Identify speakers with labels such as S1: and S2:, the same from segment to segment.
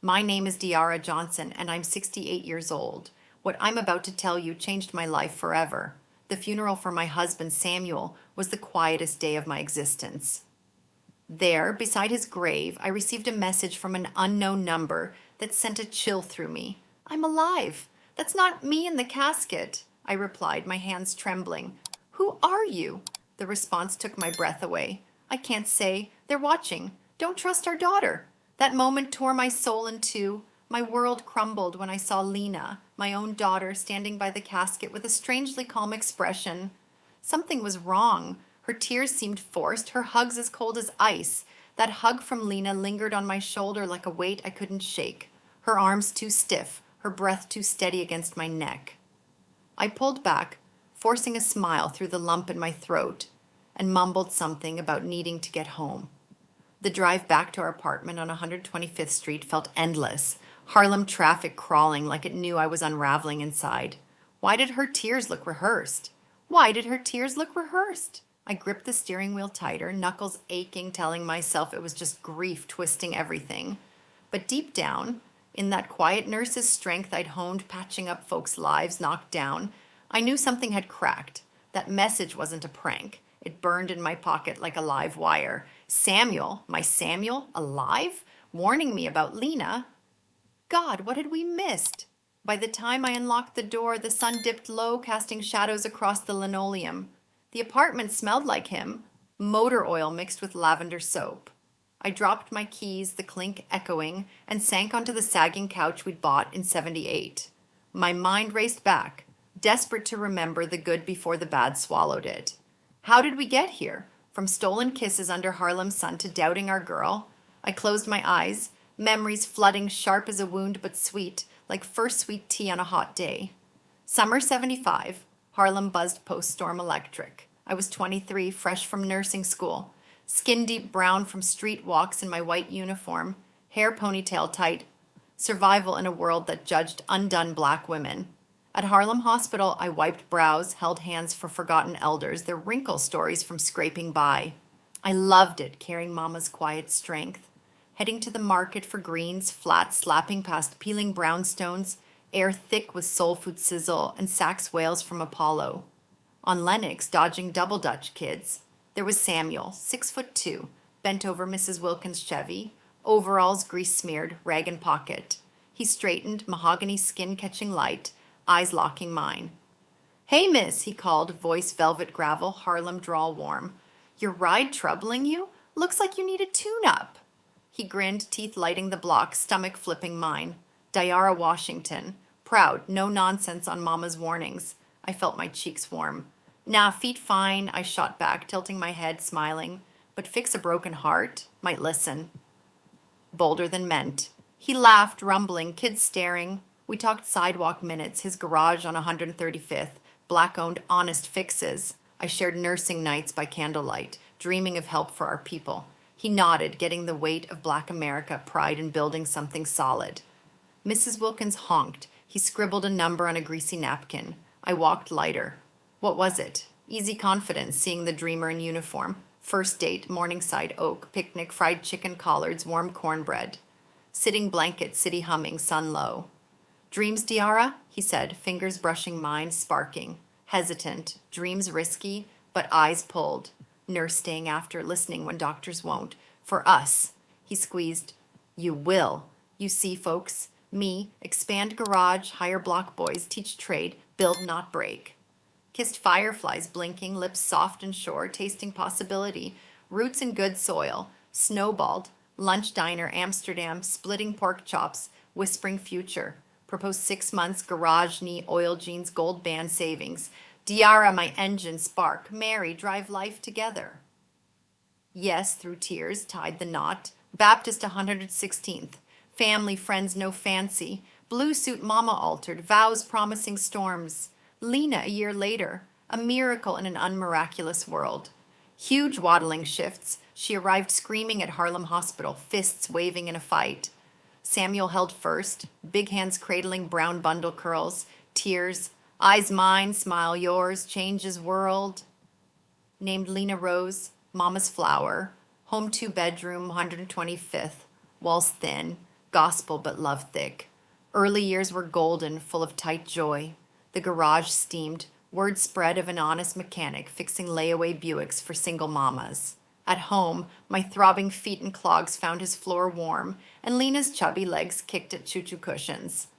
S1: My name is Diarra Johnson, and I'm 68 years old. What I'm about to tell you changed my life forever. The funeral for my husband, Samuel, was the quietest day of my existence. There, beside his grave, I received a message from an unknown number that sent a chill through me. I'm alive. That's not me in the casket, I replied, my hands trembling. Who are you? The response took my breath away. I can't say. They're watching. Don't trust our daughter. That moment tore my soul in two. My world crumbled when I saw Lena, my own daughter, standing by the casket with a strangely calm expression. Something was wrong. Her tears seemed forced, her hugs as cold as ice. That hug from Lena lingered on my shoulder like a weight I couldn't shake. Her arms too stiff, her breath too steady against my neck. I pulled back, forcing a smile through the lump in my throat, and mumbled something about needing to get home. The drive back to our apartment on 125th Street felt endless, Harlem traffic crawling like it knew I was unraveling inside. Why did her tears look rehearsed? Why did her tears look rehearsed? I gripped the steering wheel tighter, knuckles aching, telling myself it was just grief twisting everything. But deep down, in that quiet nurse's strength I'd honed patching up folks' lives knocked down, I knew something had cracked. That message wasn't a prank. It burned in my pocket like a live wire. Samuel, my Samuel, alive? Warning me about Lena. God, what had we missed? By the time I unlocked the door, the sun dipped low, casting shadows across the linoleum. The apartment smelled like him, motor oil mixed with lavender soap. I dropped my keys, the clink echoing, and sank onto the sagging couch we'd bought in '78. My mind raced back, desperate to remember the good before the bad swallowed it. How did we get here? From stolen kisses under Harlem's sun to doubting our girl? I closed my eyes, memories flooding sharp as a wound but sweet, like first sweet tea on a hot day. Summer '75, Harlem buzzed post-storm electric. I was 23, fresh from nursing school, skin deep brown from street walks in my white uniform, hair ponytail tight, survival in a world that judged undone black women. At Harlem Hospital, I wiped brows, held hands for forgotten elders, their wrinkle stories from scraping by. I loved it, carrying Mama's quiet strength. Heading to the market for greens, flat slapping past peeling brownstones, air thick with soul food sizzle, and Sachs whales from Apollo. On Lenox, dodging double Dutch kids, there was Samuel, 6'2", bent over Mrs. Wilkins' Chevy, overalls grease-smeared, rag and pocket. He straightened, mahogany skin catching light, eyes locking mine. Hey, miss, he called, voice velvet gravel, Harlem drawl warm. Your ride troubling you? Looks like you need a tune-up. He grinned, teeth lighting the block, stomach flipping mine. Diarra Washington. Proud, no nonsense on Mama's warnings. I felt my cheeks warm. Nah, feet fine, I shot back, tilting my head, smiling. But fix a broken heart? Might listen. Bolder than meant. He laughed, rumbling, kids staring. We talked sidewalk minutes, his garage on 135th, black-owned honest fixes. I shared nursing nights by candlelight, dreaming of help for our people. He nodded, getting the weight of Black America, pride in building something solid. Mrs. Wilkins honked. He scribbled a number on a greasy napkin. I walked lighter. What was it? Easy confidence, seeing the dreamer in uniform. First date, Morningside Oak, picnic, fried chicken collards, warm cornbread. Sitting blanket, city humming, sun low. Dreams, Diarra? He said, fingers brushing mine, sparking. Hesitant, dreams risky, but eyes pulled. Nurse staying after, listening when doctors won't. For us. He squeezed. You will. You see, folks. Me, expand garage, hire block boys, teach trade, build not break. Kissed fireflies blinking, lips soft and sure, tasting possibility. Roots in good soil. Snowballed. Lunch diner, Amsterdam, splitting pork chops, whispering future. Proposed 6 months, garage knee, oil jeans, gold band savings. Diarra, my engine, spark. Marry, drive life together. Yes, through tears, tied the knot. Baptist 116th. Family, friends, no fancy. Blue suit mama altered. Vows promising storms. Lena a year later. A miracle in an unmiraculous world. Huge waddling shifts. She arrived screaming at Harlem Hospital, fists waving in a fight. Samuel held first, big hands cradling brown bundle curls, tears, eyes mine, smile yours, changes world. Named Lena Rose, Mama's flower, home 2-bedroom, 125th, walls thin, gospel but love thick. Early years were golden, full of tight joy. The garage steamed, word spread of an honest mechanic fixing layaway Buicks for single mamas. At home, my throbbing feet and clogs found his floor warm, and Lena's chubby legs kicked at choo-choo cushions.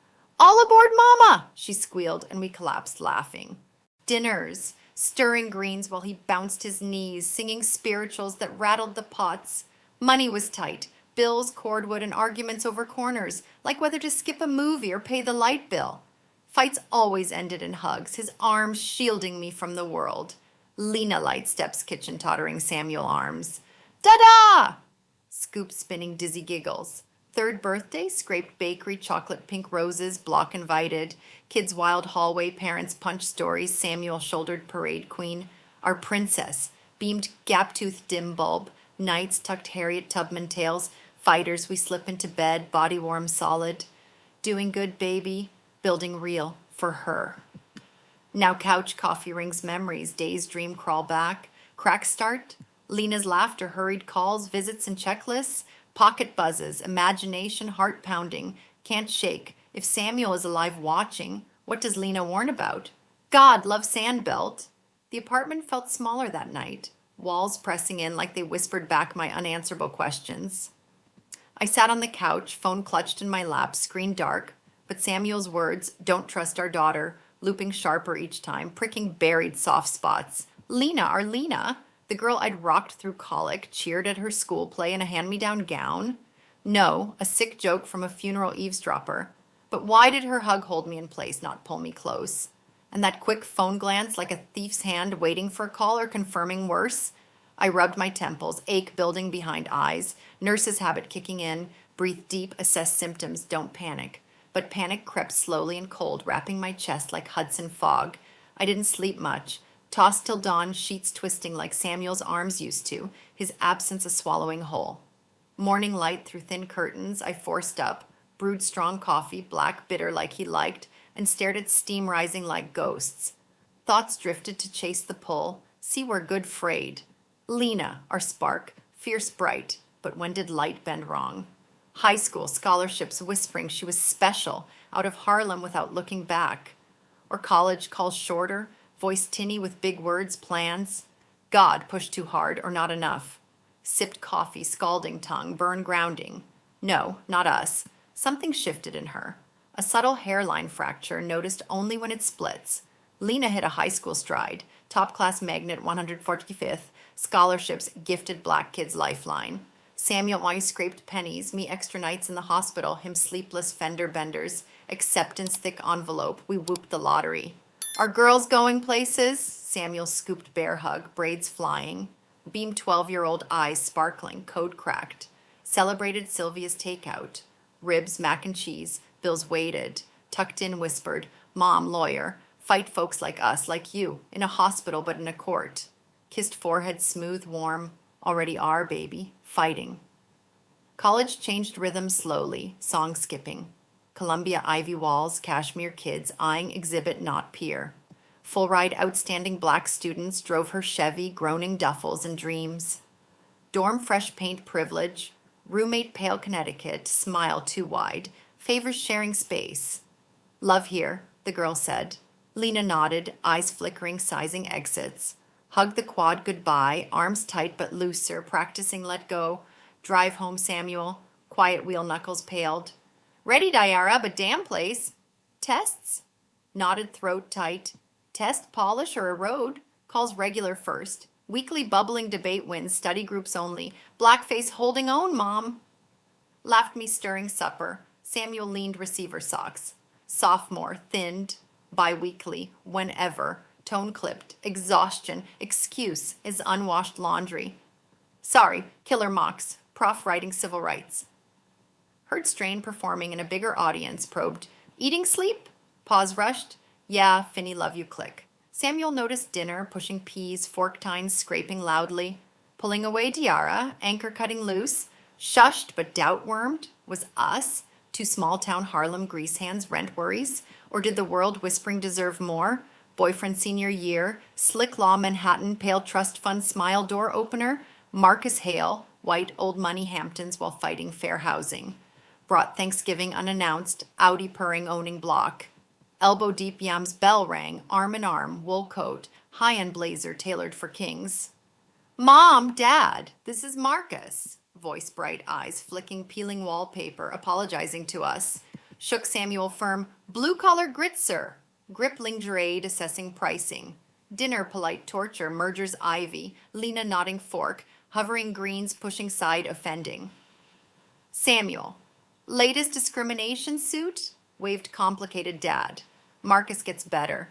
S1: "All aboard, Mama!" she squealed, and we collapsed laughing. Dinners, stirring greens while he bounced his knees, singing spirituals that rattled the pots. Money was tight, bills, cordwood, and arguments over corners, like whether to skip a movie or pay the light bill. Fights always ended in hugs, his arms shielding me from the world. Lena light steps, kitchen tottering Samuel arms. "Da-da!" Scoop spinning dizzy giggles. Third birthday, scraped bakery, chocolate pink roses, block invited. Kids wild hallway, parents punch stories, Samuel shouldered parade queen. Our princess, beamed gap-toothed dim bulb. Nights tucked Harriet Tubman tales. Fighters, we slip into bed, body warm solid. Doing good, baby. Building real for her. Now couch coffee rings memories, days dream crawl back. Crack start, Lena's laughter, hurried calls, visits and checklists. Pocket buzzes, imagination, heart pounding. Can't shake. If Samuel is alive watching, what does Lena warn about? God, love Sandbelt. The apartment felt smaller that night, walls pressing in like they whispered back my unanswerable questions. I sat on the couch, phone clutched in my lap, screen dark, but Samuel's words, "Don't trust our daughter," looping sharper each time, pricking buried soft spots. Lena, our Lena, the girl I'd rocked through colic, cheered at her school play in a hand-me-down gown. No, a sick joke from a funeral eavesdropper. But why did her hug hold me in place, not pull me close? And that quick phone glance like a thief's hand waiting for a call or confirming worse? I rubbed my temples, ache building behind eyes, nurse's habit kicking in, breathe deep, assess symptoms, don't panic. But panic crept slowly and cold, wrapping my chest like Hudson fog. I didn't sleep much. Tossed till dawn, sheets twisting like Samuel's arms used to, his absence a swallowing whole. Morning light through thin curtains, I forced up, brewed strong coffee, black bitter like he liked, and stared at steam rising like ghosts. Thoughts drifted to chase the pull, see where good frayed. Lena, our spark, fierce bright, but when did light bend wrong? High school, scholarships whispering she was special, out of Harlem without looking back. Or college, calls shorter, voice tinny with big words, plans. God, pushed too hard or not enough. Sipped coffee, scalding tongue, burn grounding. No, not us. Something shifted in her. A subtle hairline fracture noticed only when it splits. Lena hit a high school stride, top-class magnet 145th, scholarships, gifted black kids lifeline. Samuel always scraped pennies, me extra nights in the hospital, him sleepless fender benders, acceptance thick envelope, we whooped the lottery. Are girls going places? Samuel scooped bear hug, braids flying. Beamed 12-year-old eyes sparkling, code cracked. Celebrated Sylvia's takeout. Ribs, mac and cheese, bills weighted. Tucked in whispered, Mom, lawyer. Fight folks like us, like you, in a hospital but in a court. Kissed forehead smooth, warm. Already are, baby. Fighting. College changed rhythm slowly, song skipping. Columbia ivy walls, Kashmir kids eyeing exhibit not peer. Full ride outstanding black students drove her Chevy, groaning duffels and dreams. Dorm fresh paint privilege, roommate pale Connecticut, smile too wide, favors sharing space. Love here, the girl said. Lena nodded, eyes flickering, sizing exits. Hugged the quad goodbye, arms tight but looser, practicing let go. Drive home, Samuel. Quiet wheel knuckles paled. Ready, Diarra, but damn place. Tests? Knotted throat tight. Test, polish, or erode? Calls regular first. Weekly bubbling debate wins, study groups only. Blackface holding own, Mom. Laughed me stirring supper. Samuel leaned receiver socks. Sophomore, thinned. Bi-weekly, whenever. Tone clipped. Exhaustion. Excuse is unwashed laundry. Sorry, killer mocks. Prof writing civil rights. Heard Strain performing in a bigger audience, probed. Eating sleep? Pause rushed. Yeah, Finny love you click. Samuel noticed dinner, pushing peas, fork tines scraping loudly. Pulling away Diarra, anchor cutting loose. Shushed but doubt-wormed. Was us? Two small-town Harlem grease hands, rent worries? Or did the world whispering deserve more? Boyfriend senior year, slick law Manhattan, pale trust fund smile door opener? Marcus Hale, white old money Hamptons while fighting fair housing. Brought Thanksgiving unannounced, Audi purring owning block. Elbow deep yams bell rang, arm in arm, wool coat, high-end blazer tailored for kings. Mom, Dad, this is Marcus. Voice bright, eyes flicking peeling wallpaper, apologizing to us. Shook Samuel firm, blue-collar grit, sir. Grip lingerade assessing pricing. Dinner polite torture, mergers ivy, Lena nodding fork, hovering greens pushing side offending. Samuel, latest discrimination suit? Waved complicated Dad. Marcus gets better.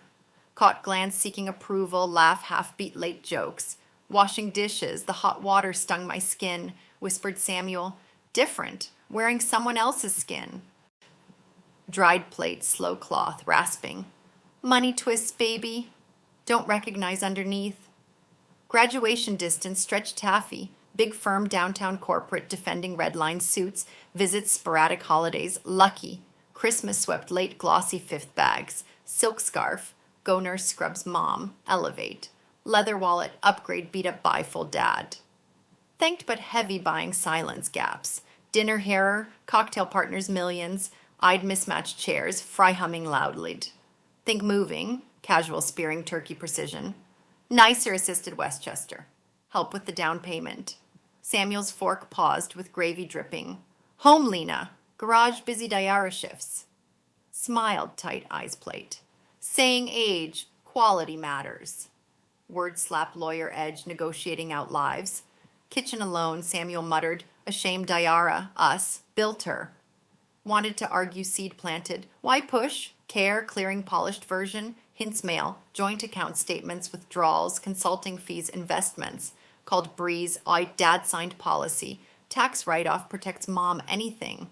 S1: Caught glance seeking approval, laugh half-beat late jokes. Washing dishes, the hot water stung my skin, whispered Samuel. Different, wearing someone else's skin. Dried plate, slow cloth, rasping. Money twists, baby. Don't recognize underneath. Graduation distance, stretched taffy. Big firm downtown corporate defending red line suits. Visits, sporadic holidays, lucky. Christmas swept late glossy fifth bags. Silk scarf. Go nurse scrubs mom. Elevate. Leather wallet, upgrade beat up bifold dad. Thanked but heavy buying silence gaps. Dinner hairer, cocktail partners millions. Eyed mismatched chairs, fry humming loudly. Think moving, casual spearing turkey precision. Nicer assisted Westchester. Help with the down payment. Samuel's fork paused with gravy dripping. Home, Lena. Garage busy Diarra shifts. Smiled, tight eyes plate. Saying age, quality matters. Word slap lawyer edge, negotiating out lives. Kitchen alone, Samuel muttered. Ashamed Diarra, us, built her. Wanted to argue seed planted. Why push? Care, clearing polished version. Hints mail, joint account statements, withdrawals, consulting fees, investments. Called Breeze, dad signed policy. Tax write-off protects mom anything.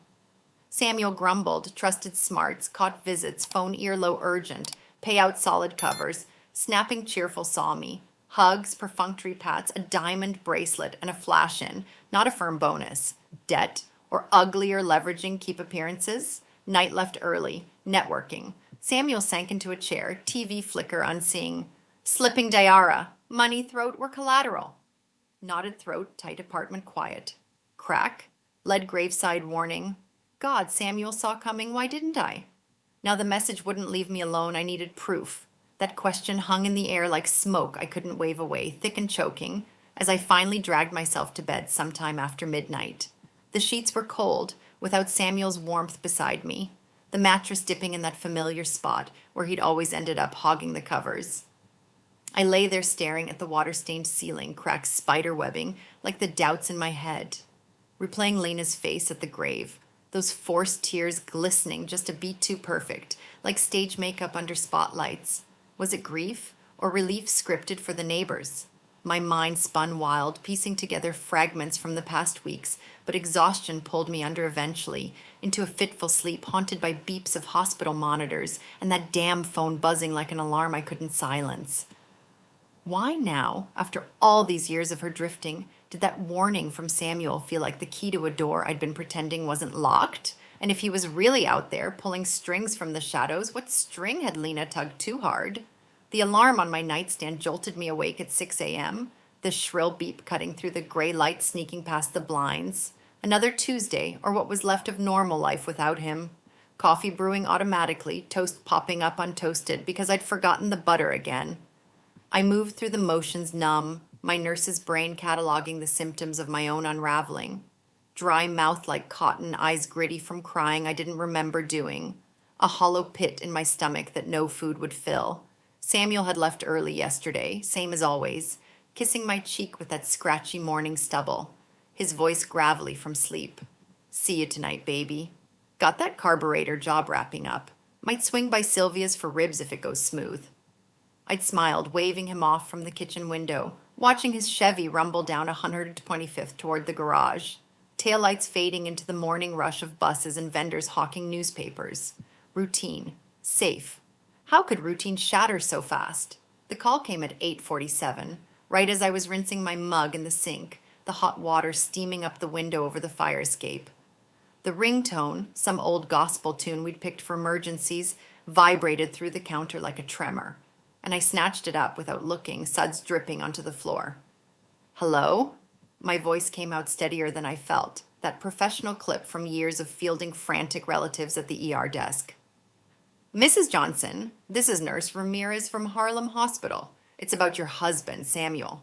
S1: Samuel grumbled, trusted smarts, caught visits, phone ear low urgent, payout solid covers. Snapping cheerful saw me. Hugs, perfunctory pats, a diamond bracelet, and a flash-in, not a firm bonus. Debt, or uglier leveraging keep appearances. Night left early. Networking. Samuel sank into a chair, TV flicker unseeing. Slipping Diarra. Money throat or collateral. Knotted throat, tight apartment quiet. Crack. Lead graveside warning. God, Samuel saw coming, why didn't I? Now the message wouldn't leave me alone, I needed proof. That question hung in the air like smoke I couldn't wave away, thick and choking, as I finally dragged myself to bed sometime after midnight. The sheets were cold, without Samuel's warmth beside me, the mattress dipping in that familiar spot where he'd always ended up hogging the covers. I lay there staring at the water-stained ceiling, cracked spider webbing like the doubts in my head, replaying Lena's face at the grave, those forced tears glistening just a beat too perfect, like stage makeup under spotlights. Was it grief or relief scripted for the neighbors? My mind spun wild, piecing together fragments from the past weeks, but exhaustion pulled me under eventually, into a fitful sleep haunted by beeps of hospital monitors and that damn phone buzzing like an alarm I couldn't silence. Why now, after all these years of her drifting, did that warning from Samuel feel like the key to a door I'd been pretending wasn't locked? And if he was really out there, pulling strings from the shadows, what string had Lena tugged too hard? The alarm on my nightstand jolted me awake at 6 a.m., the shrill beep cutting through the gray light sneaking past the blinds. Another Tuesday, or what was left of normal life without him. Coffee brewing automatically, toast popping up untoasted because I'd forgotten the butter again. I moved through the motions numb, my nurse's brain cataloging the symptoms of my own unraveling. Dry mouth like cotton, eyes gritty from crying I didn't remember doing. A hollow pit in my stomach that no food would fill. Samuel had left early yesterday, same as always, kissing my cheek with that scratchy morning stubble, his voice gravelly from sleep. See you tonight, baby. Got that carburetor job wrapping up. Might swing by Sylvia's for ribs if it goes smooth. I'd smiled, waving him off from the kitchen window, watching his Chevy rumble down 125th toward the garage. Taillights fading into the morning rush of buses and vendors hawking newspapers. Routine. Safe. How could routine shatter so fast? The call came at 8:47, right as I was rinsing my mug in the sink, the hot water steaming up the window over the fire escape. The ringtone, some old gospel tune we'd picked for emergencies, vibrated through the counter like a tremor, and I snatched it up without looking, suds dripping onto the floor. Hello? My voice came out steadier than I felt, that professional clip from years of fielding frantic relatives at the ER desk. Mrs. Johnson, this is Nurse Ramirez from Harlem Hospital. It's about your husband, Samuel.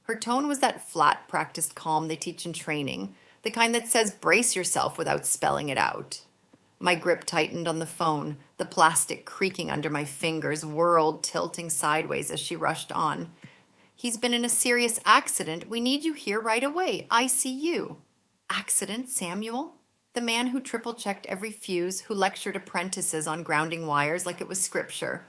S1: Her tone was that flat, practiced calm they teach in training, the kind that says brace yourself without spelling it out. My grip tightened on the phone, the plastic creaking under my fingers, whirled, tilting sideways as she rushed on. He's been in a serious accident. We need you here right away. ICU. Accident, Samuel? The man who triple-checked every fuse, who lectured apprentices on grounding wires like it was scripture.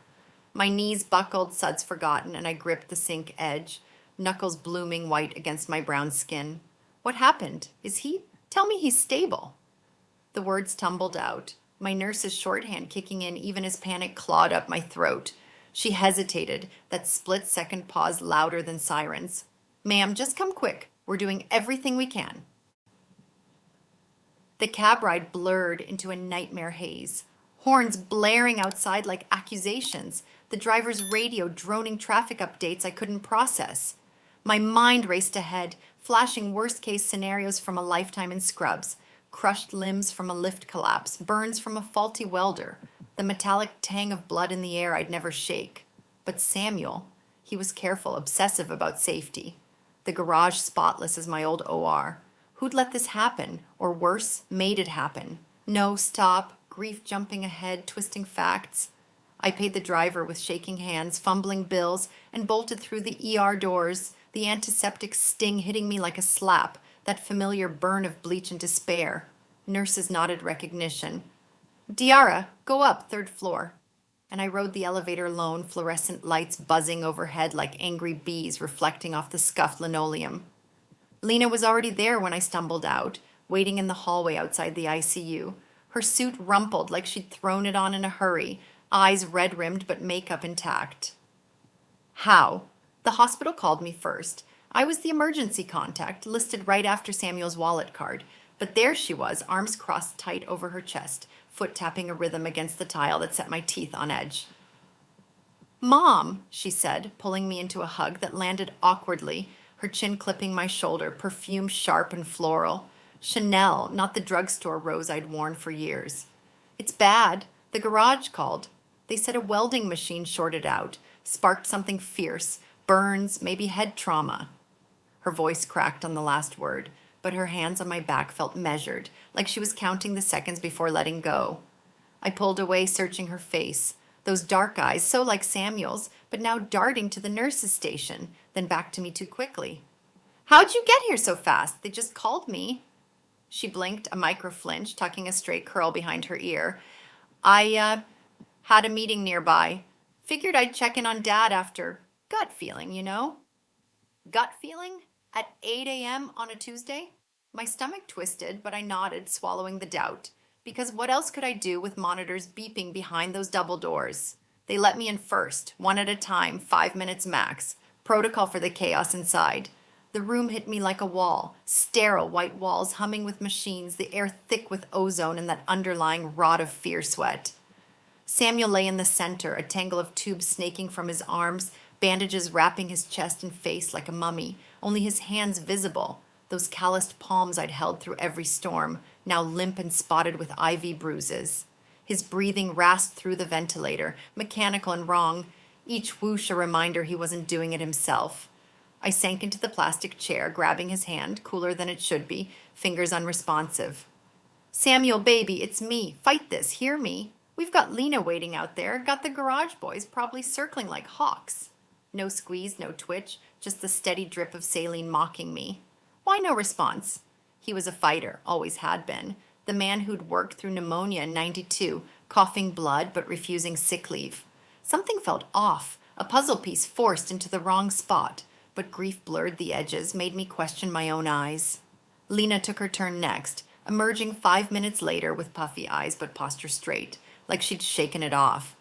S1: My knees buckled, suds forgotten, and I gripped the sink edge, knuckles blooming white against my brown skin. What happened? Is he? Tell me he's stable. The words tumbled out, my nurse's shorthand kicking in even as panic clawed up my throat. She hesitated, that split-second pause louder than sirens. Ma'am, just come quick. We're doing everything we can. The cab ride blurred into a nightmare haze. Horns blaring outside like accusations. The driver's radio droning traffic updates I couldn't process. My mind raced ahead, flashing worst-case scenarios from a lifetime in scrubs. Crushed limbs from a lift collapse, burns from a faulty welder, the metallic tang of blood in the air I'd never shake. But Samuel, he was careful, obsessive about safety. The garage spotless as my old OR. Who'd let this happen, or worse, made it happen? No, stop, grief jumping ahead, twisting facts. I paid the driver with shaking hands, fumbling bills, and bolted through the ER doors, the antiseptic sting hitting me like a slap, that familiar burn of bleach and despair. Nurses nodded recognition. Diarra, go up, 3rd floor. And I rode the elevator alone, fluorescent lights buzzing overhead like angry bees reflecting off the scuffed linoleum. Lena was already there when I stumbled out, waiting in the hallway outside the ICU. Her suit rumpled like she'd thrown it on in a hurry, eyes red-rimmed but makeup intact. How? The hospital called me first. I was the emergency contact, listed right after Samuel's wallet card. But there she was, arms crossed tight over her chest, foot tapping a rhythm against the tile that set my teeth on edge. Mom, she said, pulling me into a hug that landed awkwardly, her chin clipping my shoulder, perfume sharp and floral. Chanel, not the drugstore rose I'd worn for years. It's bad. The garage called. They said a welding machine shorted out, sparked something fierce, burns, maybe head trauma. Her voice cracked on the last word, but her hands on my back felt measured, like she was counting the seconds before letting go. I pulled away, searching her face. Those dark eyes, so like Samuel's, but now darting to the nurse's station, then back to me too quickly. How'd you get here so fast? They just called me. She blinked, a micro-flinch, tucking a straight curl behind her ear. I had a meeting nearby. Figured I'd check in on Dad after. Gut feeling, you know? Gut feeling? At 8 a.m. on a Tuesday? My stomach twisted, but I nodded, swallowing the doubt. Because what else could I do with monitors beeping behind those double doors? They let me in first, one at a time, 5 minutes max. Protocol for the chaos inside. The room hit me like a wall, sterile white walls humming with machines, the air thick with ozone and that underlying rot of fear sweat. Samuel lay in the center, a tangle of tubes snaking from his arms, bandages wrapping his chest and face like a mummy, only his hands visible, those calloused palms I'd held through every storm, now limp and spotted with IV bruises. His breathing rasped through the ventilator, mechanical and wrong, each whoosh a reminder he wasn't doing it himself. I sank into the plastic chair, grabbing his hand, cooler than it should be, fingers unresponsive. Samuel, baby, it's me. Fight this, hear me. We've got Lena waiting out there, got the garage boys probably circling like hawks. No squeeze, no twitch, just the steady drip of saline mocking me. Why no response? He was a fighter, always had been. The man who'd worked through pneumonia in '92, coughing blood but refusing sick leave. Something felt off, a puzzle piece forced into the wrong spot, but grief blurred the edges, made me question my own eyes. Lena took her turn next, emerging 5 minutes later with puffy eyes but posture straight, like she'd shaken it off.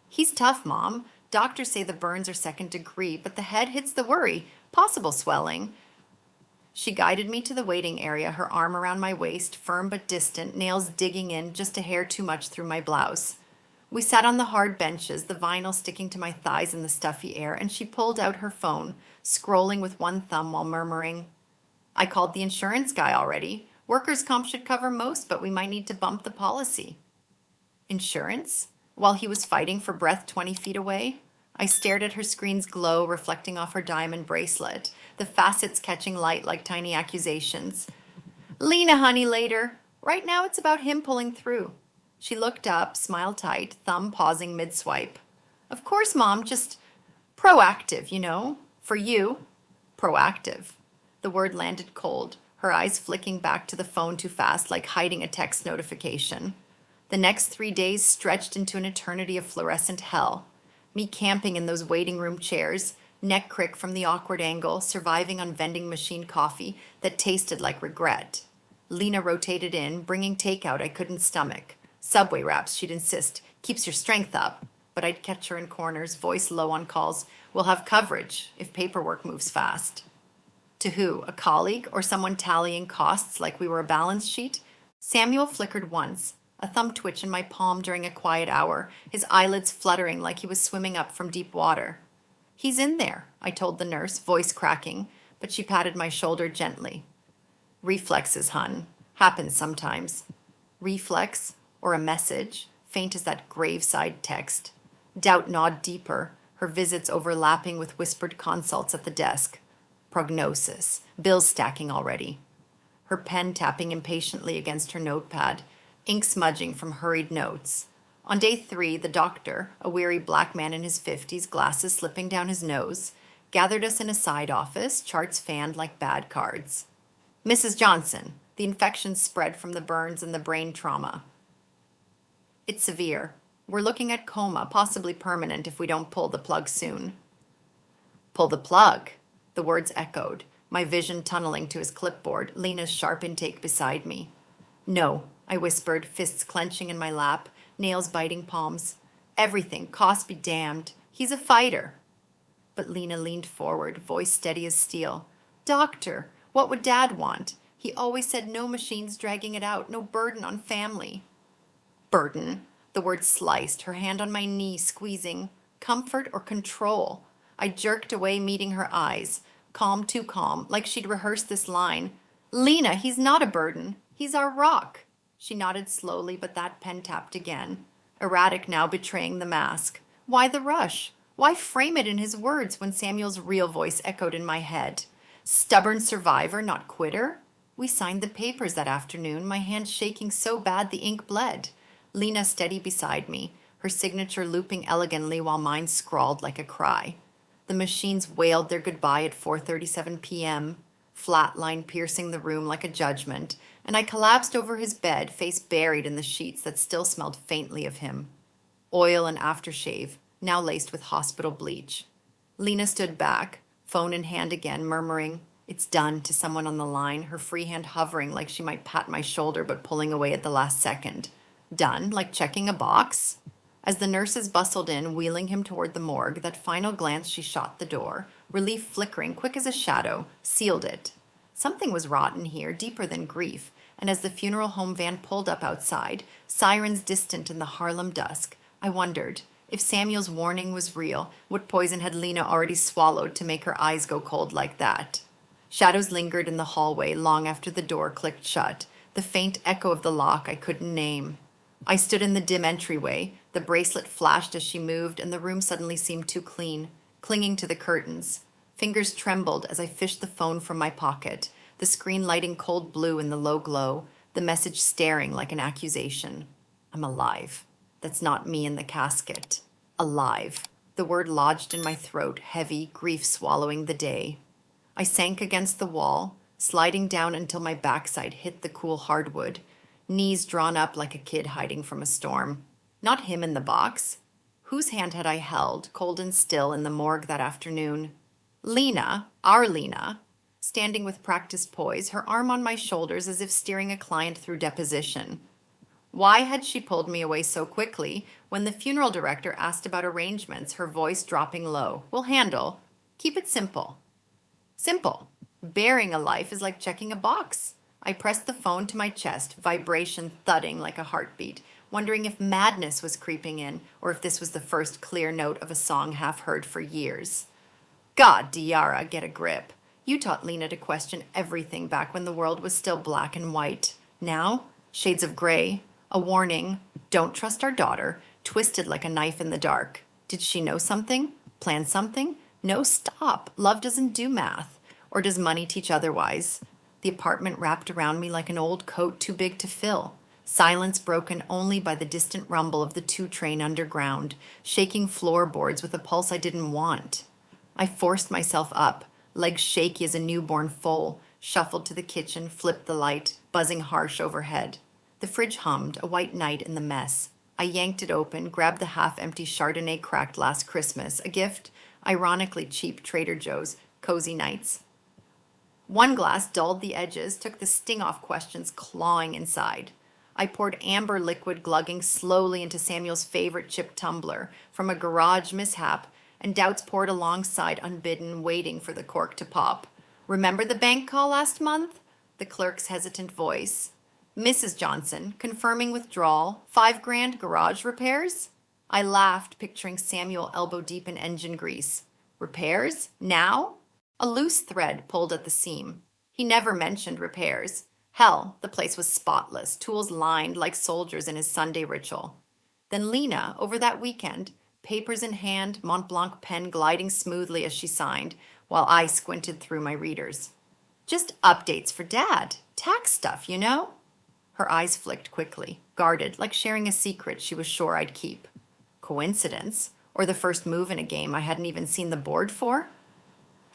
S1: He's tough, Mom. Doctors say the burns are 2nd degree, but the head hits the worry, possible swelling. She guided me to the waiting area, her arm around my waist, firm but distant, nails digging in just a hair too much through my blouse. We sat on the hard benches, the vinyl sticking to my thighs in the stuffy air, and she pulled out her phone, scrolling with one thumb while murmuring, I called the insurance guy already. Workers' comp should cover most, but we might need to bump the policy. Insurance? While he was fighting for breath 20 feet away, I stared at her screen's glow reflecting off her diamond bracelet, the facets catching light like tiny accusations. Lena, honey, later. Right now it's about him pulling through. She looked up, smile tight, thumb pausing mid-swipe. Of course, Mom, just proactive, you know. For you, proactive. The word landed cold, her eyes flicking back to the phone too fast like hiding a text notification. The next 3 days stretched into an eternity of fluorescent hell. Me camping in those waiting room chairs, neck crick from the awkward angle, surviving on vending machine coffee that tasted like regret. Lena rotated in, bringing takeout I couldn't stomach. Subway wraps, she'd insist, keeps your strength up. But I'd catch her in corners, voice low on calls. We'll have coverage if paperwork moves fast. To who? A colleague or someone tallying costs like we were a balance sheet? Samuel flickered once, a thumb twitch in my palm during a quiet hour, his eyelids fluttering like he was swimming up from deep water. He's in there, I told the nurse, voice cracking, but she patted my shoulder gently. Reflexes, hun. Happens sometimes. Reflex, or a message, faint as that graveside text. Doubt gnawed deeper, her visits overlapping with whispered consults at the desk. Prognosis. Bills stacking already. Her pen tapping impatiently against her notepad, ink smudging from hurried notes. On day 3, the doctor, a weary black man in his 50s, glasses slipping down his nose, gathered us in a side office, charts fanned like bad cards. Mrs. Johnson, the infection spread from the burns and the brain trauma. It's severe. We're looking at coma, possibly permanent if we don't pull the plug soon. Pull the plug, the words echoed, my vision tunneling to his clipboard, Lena's sharp intake beside me. No, I whispered, fists clenching in my lap, nails biting palms. Everything, cost be damned. He's a fighter. But Lena leaned forward, voice steady as steel. Doctor, what would Dad want? He always said no machines dragging it out, no burden on family. Burden. The word sliced, her hand on my knee, squeezing. Comfort or control? I jerked away, meeting her eyes. Calm, too calm, like she'd rehearsed this line. Lena, he's not a burden. He's our rock. She nodded slowly, but that pen tapped again. Erratic now, betraying the mask. Why the rush? Why frame it in his words when Samuel's real voice echoed in my head? Stubborn survivor, not quitter? We signed the papers that afternoon, my hand shaking so bad the ink bled. Lena steady beside me, her signature looping elegantly while mine scrawled like a cry. The machines wailed their goodbye at 4:37 p.m., flat line piercing the room like a judgment, and I collapsed over his bed, face buried in the sheets that still smelled faintly of him. Oil and aftershave, now laced with hospital bleach. Lena stood back, phone in hand again, murmuring, "It's done," to someone on the line, her free hand hovering like she might pat my shoulder but pulling away at the last second. Done, like checking a box? As the nurses bustled in, wheeling him toward the morgue, that final glance she shot the door, relief flickering, quick as a shadow, sealed it. Something was rotten here, deeper than grief, and as the funeral home van pulled up outside, sirens distant in the Harlem dusk, I wondered, if Samuel's warning was real, what poison had Lena already swallowed to make her eyes go cold like that? Shadows lingered in the hallway long after the door clicked shut, the faint echo of the lock I couldn't name. I stood in the dim entryway, the bracelet flashed as she moved, and the room suddenly seemed too clean, clinging to the curtains. Fingers trembled as I fished the phone from my pocket, the screen lighting cold blue in the low glow, the message staring like an accusation. I'm alive. That's not me in the casket. Alive. The word lodged in my throat, heavy, grief swallowing the day. I sank against the wall, sliding down until my backside hit the cool hardwood, knees drawn up like a kid hiding from a storm. Not him in the box. Whose hand had I held, cold and still, in the morgue that afternoon? Lena, our Lena, standing with practiced poise, her arm on my shoulders as if steering a client through deposition. Why had she pulled me away so quickly when the funeral director asked about arrangements, her voice dropping low? We'll handle. Keep it simple. Simple. Bearing a life is like checking a box. I pressed the phone to my chest, vibration thudding like a heartbeat, wondering if madness was creeping in or if this was the first clear note of a song half heard for years. God, Diarra, get a grip. You taught Lena to question everything back when the world was still black and white. Now, shades of gray, a warning, don't trust our daughter, twisted like a knife in the dark. Did she know something? Plan something? No, stop. Love doesn't do math. Or does money teach otherwise? The apartment wrapped around me like an old coat too big to fill. Silence broken only by the distant rumble of the 2 train underground, shaking floorboards with a pulse I didn't want. I forced myself up, legs shaky as a newborn foal, shuffled to the kitchen, flipped the light, buzzing harsh overhead. The fridge hummed, a white night in the mess. I yanked it open, grabbed the half-empty Chardonnay cracked last Christmas, a gift, ironically cheap Trader Joe's, cozy nights. One glass dulled the edges, took the sting off questions clawing inside. I poured amber liquid glugging slowly into Samuel's favorite chip tumbler from a garage mishap, and doubts poured alongside unbidden, waiting for the cork to pop. Remember the bank call last month? The clerk's hesitant voice. Mrs. Johnson, confirming withdrawal, $5,000 garage repairs? I laughed, picturing Samuel elbow deep in engine grease. Repairs? Now? A loose thread pulled at the seam. He never mentioned repairs. Hell, the place was spotless, tools lined like soldiers in his Sunday ritual. Then Lena, over that weekend, papers in hand, Mont Blanc pen gliding smoothly as she signed, while I squinted through my readers. Just updates for Dad. Tax stuff, you know? Her eyes flicked quickly, guarded, like sharing a secret she was sure I'd keep. Coincidence? Or the first move in a game I hadn't even seen the board for?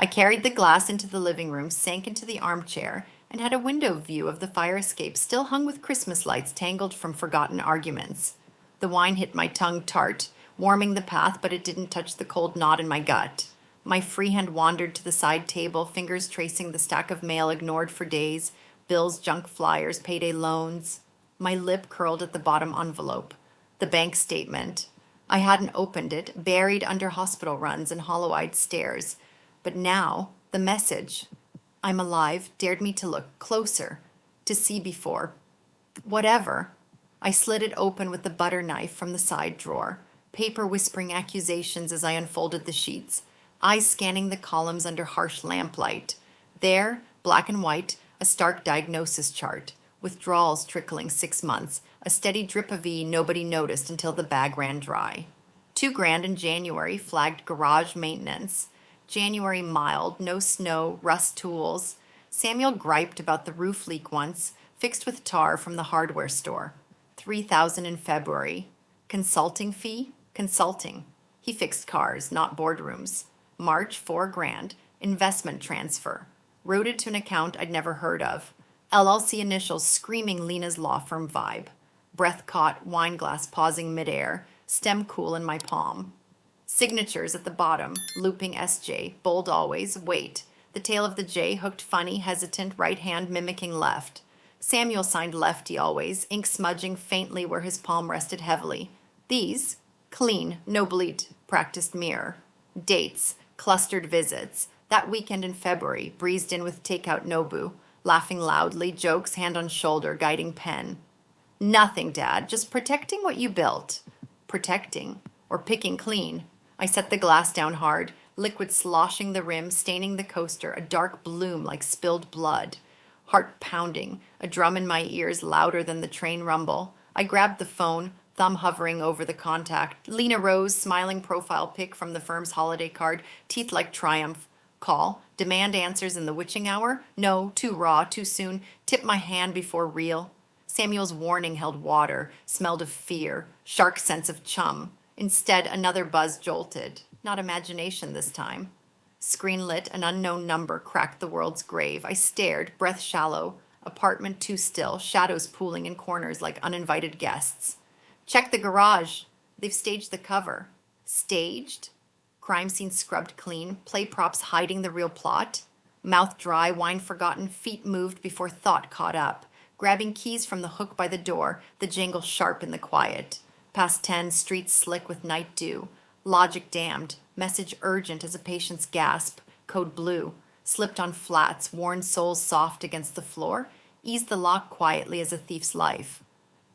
S1: I carried the glass into the living room, sank into the armchair, and had a window view of the fire escape still hung with Christmas lights tangled from forgotten arguments. The wine hit my tongue tart, warming the path, but it didn't touch the cold knot in my gut. My free hand wandered to the side table, fingers tracing the stack of mail ignored for days, bills, junk flyers, payday loans. My lip curled at the bottom envelope. The bank statement. I hadn't opened it, buried under hospital runs and hollow-eyed stares. But now, the message. I'm alive dared me to look closer, to see before. Whatever. I slid it open with the butter knife from the side drawer, paper whispering accusations as I unfolded the sheets, eyes scanning the columns under harsh lamplight. There, black and white, a stark diagnosis chart, withdrawals trickling 6 months, a steady drip of E nobody noticed until the bag ran dry. $2,000 in January flagged garage maintenance. January mild, no snow, rust tools. Samuel griped about the roof leak once, fixed with tar from the hardware store. $3,000 in February. Consulting fee? Consulting. He fixed cars, not boardrooms. March, $4,000. Investment transfer. Routed to an account I'd never heard of. LLC initials screaming Lena's law firm vibe. Breath caught, wine glass pausing midair, stem cool in my palm. Signatures at the bottom, looping SJ, bold always, wait. The tail of the J hooked funny, hesitant, right hand mimicking left. Samuel signed lefty always, ink smudging faintly where his palm rested heavily. These, clean, no bleed, practiced mirror. Dates, clustered visits. That weekend in February, breezed in with takeout Nobu, laughing loudly, jokes hand on shoulder, guiding pen. Nothing, Dad, just protecting what you built. Protecting, or picking clean. I set the glass down hard, liquid sloshing the rim, staining the coaster, a dark bloom like spilled blood. Heart pounding, a drum in my ears louder than the train rumble. I grabbed the phone, thumb hovering over the contact. Lena Rose, smiling profile pic from the firm's holiday card, teeth like triumph. Call, demand answers in the witching hour? No, too raw, too soon. Tip my hand before real. Samuel's warning held water, smelled of fear, shark sense of chum. Instead, another buzz jolted. Not imagination this time. Screen lit, an unknown number cracked the world's grave. I stared, breath shallow. Apartment too still, shadows pooling in corners like uninvited guests. Check the garage. They've staged the cover. Staged? Crime scene scrubbed clean, play props hiding the real plot. Mouth dry, wine forgotten, feet moved before thought caught up. Grabbing keys from the hook by the door, the jangle sharp in the quiet. Past 10, streets slick with night dew. Logic damned, message urgent as a patient's gasp. Code blue. Slipped on flats, worn soles soft against the floor. Eased the lock quietly as a thief's life.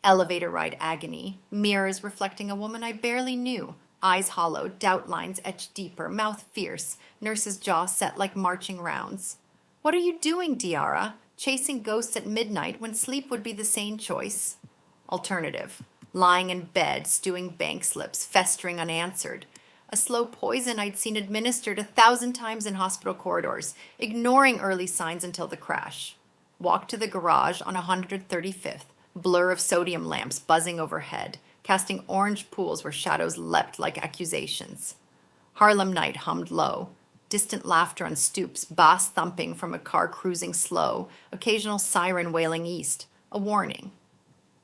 S1: Elevator ride agony. Mirrors reflecting a woman I barely knew. Eyes hollow, doubt lines etched deeper, mouth fierce. Nurse's jaw set like marching rounds. What are you doing, Diarra? Chasing ghosts at midnight when sleep would be the sane choice? Alternative. Lying in bed, stewing bank slips, festering unanswered. A slow poison I'd seen administered 1,000 times in hospital corridors, ignoring early signs until the crash. Walked to the garage on 135th, blur of sodium lamps buzzing overhead, casting orange pools where shadows leapt like accusations. Harlem night hummed low. Distant laughter on stoops, bass thumping from a car cruising slow, occasional siren wailing east. A warning.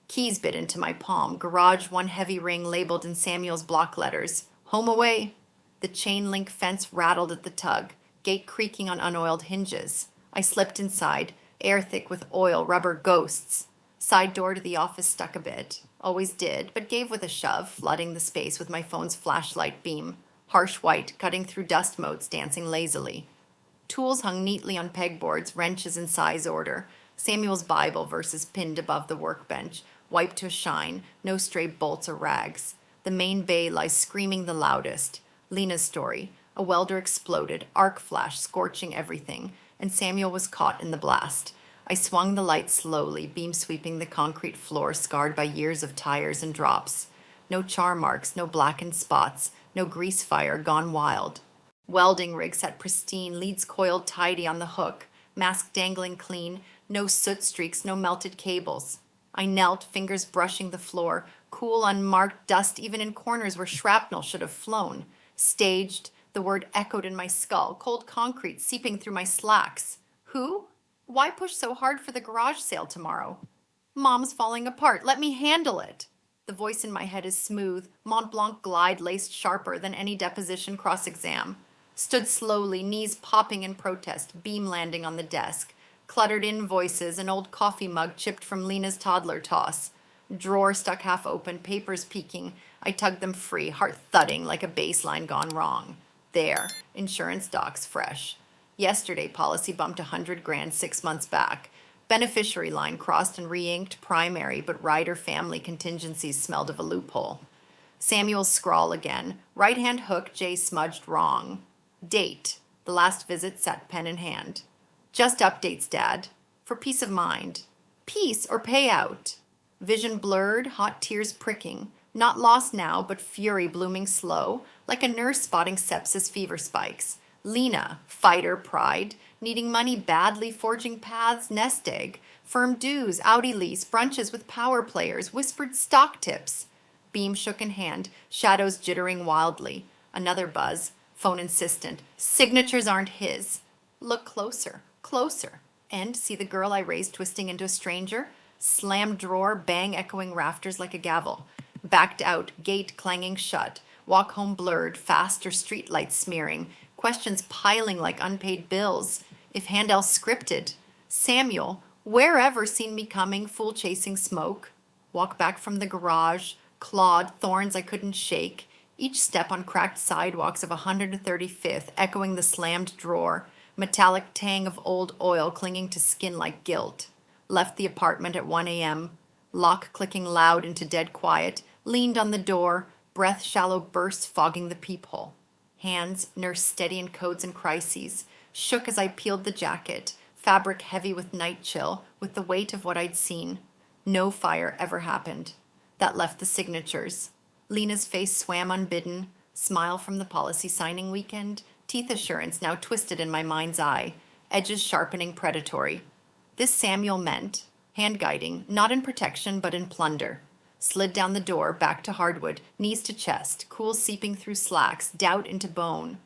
S1: Keys bit into my palm, garage one heavy ring labeled in Samuel's block letters. Home away. The chain link fence rattled at the tug, gate creaking on unoiled hinges. I slipped inside, air thick with oil, rubber ghosts. Side door to the office stuck a bit. Always did, but gave with a shove, flooding the space with my phone's flashlight beam. Harsh white, cutting through dust motes, dancing lazily. Tools hung neatly on pegboards, wrenches in size order. Samuel's Bible verses pinned above the workbench, wiped to a shine, no stray bolts or rags. The main bay lies screaming the loudest. Lena's story. A welder exploded, arc flash scorching everything, and Samuel was caught in the blast. I swung the light slowly, beam sweeping the concrete floor scarred by years of tires and drops. No char marks, no blackened spots, no grease fire gone wild. Welding rig set pristine, leads coiled tidy on the hook, mask dangling clean, no soot streaks, no melted cables. I knelt, fingers brushing the floor, cool, unmarked dust even in corners where shrapnel should have flown. Staged, the word echoed in my skull, cold concrete seeping through my slacks. Who? Why push so hard for the garage sale tomorrow? Mom's falling apart. Let me handle it. The voice in my head is smooth, Mont Blanc glide laced sharper than any deposition cross-exam. Stood slowly, knees popping in protest, beam landing on the desk. Cluttered invoices, an old coffee mug chipped from Lena's toddler toss. Drawer stuck half open, papers peeking. I tugged them free, heart thudding like a baseline gone wrong. There, insurance docs fresh. Yesterday, policy bumped 100 grand 6 months back. Beneficiary line crossed and re-inked primary, but rider family contingencies smelled of a loophole. Samuel's scrawl again. Right-hand hook, J smudged wrong. Date. The last visit sat pen in hand. Just updates, Dad. For peace of mind. Peace or payout? Vision blurred, hot tears pricking. Not lost now, but fury blooming slow, like a nurse spotting sepsis fever spikes. Lena, fighter pride, needing money badly, forging paths, nest egg, firm dues, Audi lease, brunches with power players, whispered stock tips. Beam shook in hand, shadows jittering wildly. Another buzz, phone insistent. Signatures aren't his. Look closer, closer. And see the girl I raised twisting into a stranger? Slammed drawer, bang echoing rafters like a gavel. Backed out, gate clanging shut. Walk home blurred, faster streetlights smearing. Questions piling like unpaid bills. If Handel scripted. Samuel, wherever seen me coming, fool chasing smoke. Walk back from the garage, clawed, thorns I couldn't shake. Each step on cracked sidewalks of 135th, echoing the slammed drawer. Metallic tang of old oil clinging to skin like guilt. Left the apartment at 1 a.m. Lock clicking loud into dead quiet. Leaned on the door, breath shallow bursts fogging the peephole. Hands, nurse steady in codes and crises, shook as I peeled the jacket, fabric heavy with night chill, with the weight of what I'd seen. No fire ever happened. That left the signatures. Lena's face swam unbidden, smile from the policy signing weekend, teeth assurance now twisted in my mind's eye, edges sharpening predatory. This Samuel meant, hand guiding, not in protection but in plunder. Slid down the door, back to hardwood, knees to chest, cool seeping through slacks, doubt into bone.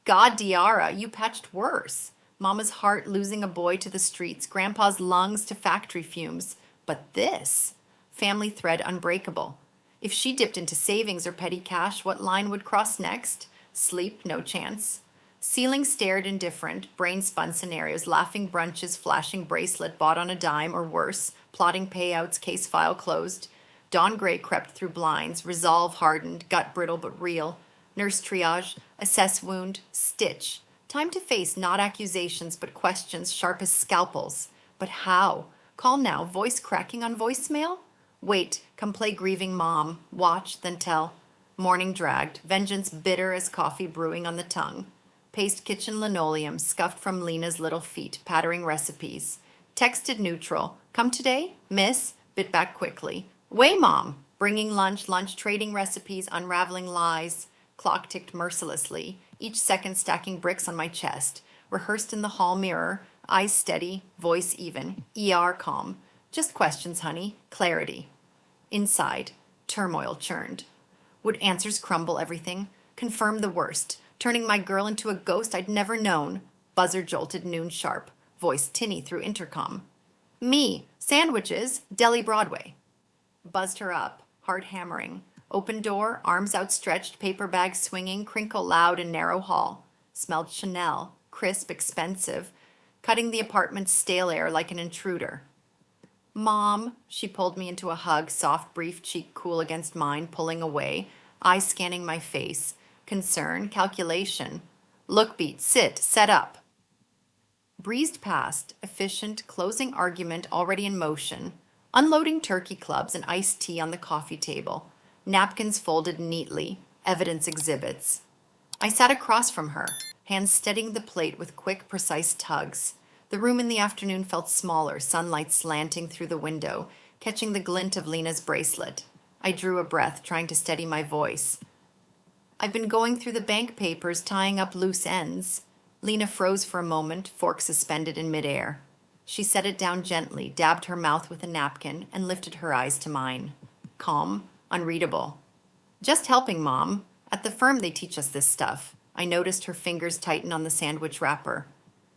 S1: God, Diarra, you patched worse. Mama's heart losing a boy to the streets, Grandpa's lungs to factory fumes. But this, family thread unbreakable. If she dipped into savings or petty cash, what line would cross next? Sleep, no chance. Ceiling stared indifferent, brain spun scenarios, laughing brunches, flashing bracelet bought on a dime or worse, plotting payouts, case file closed. Dawn gray crept through blinds, resolve hardened, gut brittle but real. Nurse triage, assess wound, stitch. Time to face not accusations but questions sharp as scalpels. But how? Call now, voice cracking on voicemail? Wait, come play grieving mom. Watch, then tell. Morning dragged, vengeance bitter as coffee brewing on the tongue. Paced kitchen linoleum, scuffed from Lena's little feet, pattering recipes. Texted neutral. Come today, miss? Bit back quickly. Way, Mom. Bringing lunch, trading recipes, unraveling lies. Clock ticked mercilessly, each second stacking bricks on my chest. Rehearsed in the hall mirror, eyes steady, voice even, ER calm. Just questions, honey. Clarity. Inside, turmoil churned. Would answers crumble everything? Confirm the worst, turning my girl into a ghost I'd never known. Buzzer jolted noon sharp, voice tinny through intercom. Me, sandwiches, Deli Broadway. Buzzed her up, heart hammering. Open door, arms outstretched, paper bag swinging, crinkle loud in narrow hall. Smelled Chanel, crisp, expensive, cutting the apartment's stale air like an intruder. Mom, she pulled me into a hug, soft, brief, cheek cool against mine, pulling away, eyes scanning my face. Concern, calculation. Look, beat, sit, set up. Breezed past, efficient, closing argument already in motion. Unloading turkey clubs and iced tea on the coffee table. Napkins folded neatly, evidence exhibits. I sat across from her, hands steadying the plate with quick, precise tugs. The room in the afternoon felt smaller, sunlight slanting through the window, catching the glint of Lena's bracelet. I drew a breath, trying to steady my voice. I've been going through the bank papers, tying up loose ends. Lena froze for a moment, fork suspended in midair. She set it down gently, dabbed her mouth with a napkin, and lifted her eyes to mine. Calm, unreadable. Just helping, Mom. At the firm they teach us this stuff. I noticed her fingers tighten on the sandwich wrapper.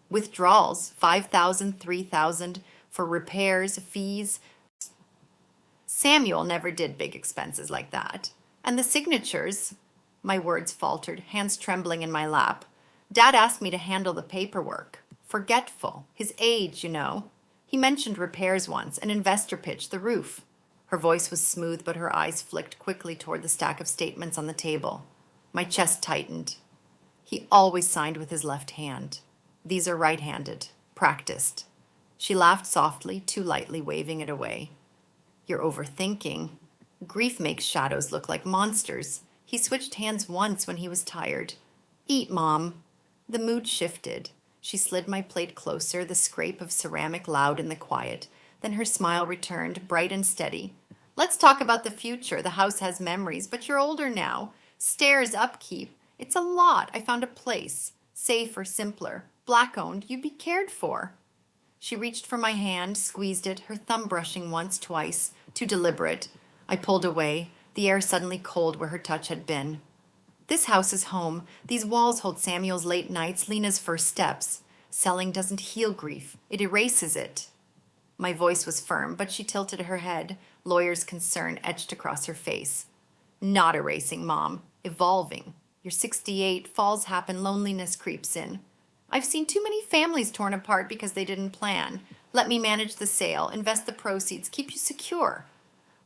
S1: Withdrawals, 5,000, 3,000, for repairs, fees. Samuel never did big expenses like that. And the signatures, my words faltered, hands trembling in my lap. Dad asked me to handle the paperwork. Forgetful. His age, you know. He mentioned repairs once, an investor pitch, the roof. Her voice was smooth, but her eyes flicked quickly toward the stack of statements on the table. My chest tightened. He always signed with his left hand. These are right-handed. Practiced. She laughed softly, too lightly, waving it away. You're overthinking. Grief makes shadows look like monsters. He switched hands once when he was tired. Eat, Mom. The mood shifted. She slid my plate closer, the scrape of ceramic loud in the quiet. Then her smile returned, bright and steady. Let's talk about the future. The house has memories, but you're older now. Stairs, upkeep. It's a lot. I found a place. Safer, simpler. Black-owned. You'd be cared for. She reached for my hand, squeezed it, her thumb brushing once, twice. Too deliberate. I pulled away, the air suddenly cold where her touch had been. This house is home. These walls hold Samuel's late nights, Lena's first steps. Selling doesn't heal grief. It erases it. My voice was firm, but she tilted her head, lawyer's concern etched across her face. Not erasing, Mom. Evolving. You're 68, falls happen, loneliness creeps in. I've seen too many families torn apart because they didn't plan. Let me manage the sale, invest the proceeds, keep you secure.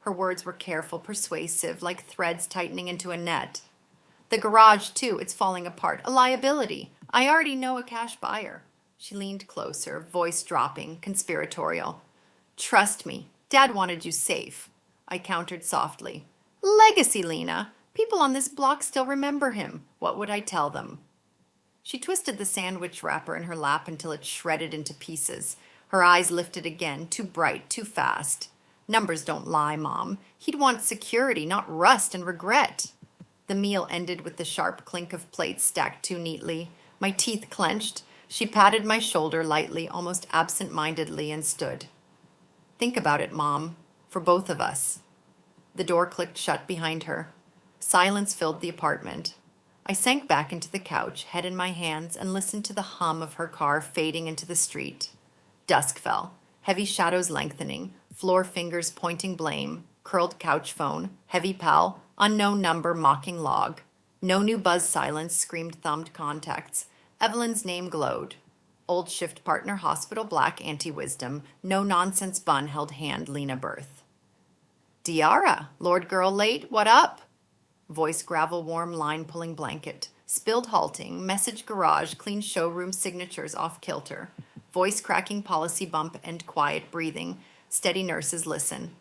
S1: Her words were careful, persuasive, like threads tightening into a net. The garage, too, it's falling apart. A liability. I already know a cash buyer. She leaned closer, voice dropping, conspiratorial. Trust me, Dad wanted you safe. I countered softly. Legacy, Lena. People on this block still remember him. What would I tell them? She twisted the sandwich wrapper in her lap until it shredded into pieces. Her eyes lifted again, too bright, too fast. Numbers don't lie, Mom. He'd want security, not rust and regret. The meal ended with the sharp clink of plates stacked too neatly. My teeth clenched. She patted my shoulder lightly, almost absent-mindedly, and stood. Think about it, Mom. For both of us. The door clicked shut behind her. Silence filled the apartment. I sank back into the couch, head in my hands, and listened to the hum of her car fading into the street. Dusk fell, heavy shadows lengthening, floor fingers pointing blame, curled couch phone, heavy pal, unknown number, mocking log. No new buzz silence, screamed thumbed contacts. Evelyn's name glowed. Old shift partner, hospital black, Auntie wisdom. No nonsense bun held hand, Lena birth. Diarra, Lord girl late, what up? Voice gravel warm, line pulling blanket. Spilled halting, message garage, clean showroom signatures off kilter. Voice cracking policy bump and quiet breathing. Steady nurses listen.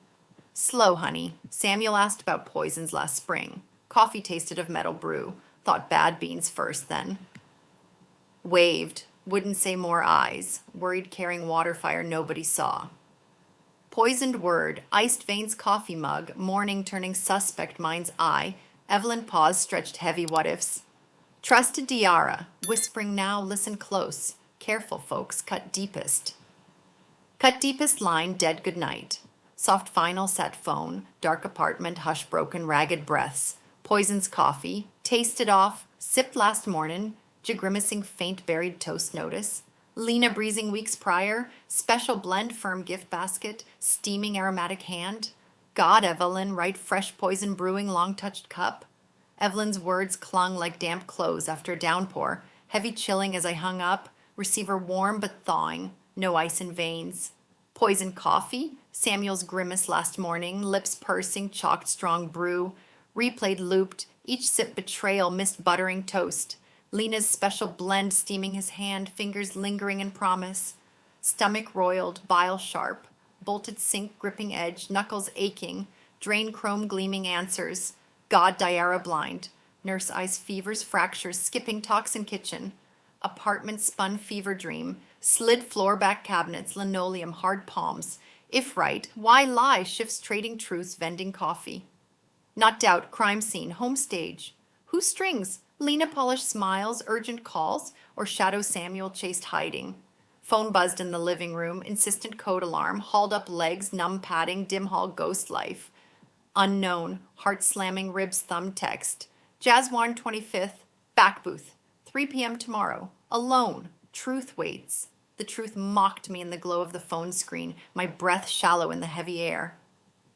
S1: Slow, honey. Samuel asked about poisons last spring. Coffee tasted of metal brew. Thought bad beans first then. Waved, wouldn't say more eyes, worried carrying water fire nobody saw. Poisoned word, iced veins coffee mug, morning turning suspect mind's eye, Evelyn paused, stretched heavy what ifs. Trusted Diarra, whispering now, listen close. Careful, folks, cut deepest. Cut deepest line, dead goodnight. Soft final set phone, dark apartment, hush broken, ragged breaths. Poisons coffee, tasted off, sipped last mornin', grimacing faint buried toast notice. Lena breezing weeks prior, special blend firm gift basket, steaming aromatic hand. God, Evelyn, right fresh poison brewing long touched cup. Evelyn's words clung like damp clothes after a downpour, heavy chilling as I hung up, receiver warm but thawing, no ice in veins. Poison coffee, Samuel's grimace last morning, lips pursing, chalked strong brew, replayed looped, each sip betrayal, missed buttering toast. Lena's special blend steaming his hand, fingers lingering in promise. Stomach roiled, bile sharp, bolted sink gripping edge, knuckles aching, drain chrome gleaming answers. God, Diarra blind, nurse eyes fevers, fractures, skipping toxin kitchen. Apartment spun fever dream, slid floor back cabinets, linoleum, hard palms. If right, why lie, shifts trading truths, vending coffee. Not doubt, crime scene, home stage. Who strings? Lena polished smiles, urgent calls, or shadow Samuel chased hiding. Phone buzzed in the living room, insistent code alarm, hauled up legs, numb padding, dim hall ghost life. Unknown, heart slamming, ribs thumb text. Jazzwarn 25th, back booth, 3 p.m. tomorrow. Alone, truth waits. The truth mocked me in the glow of the phone screen, my breath shallow in the heavy air.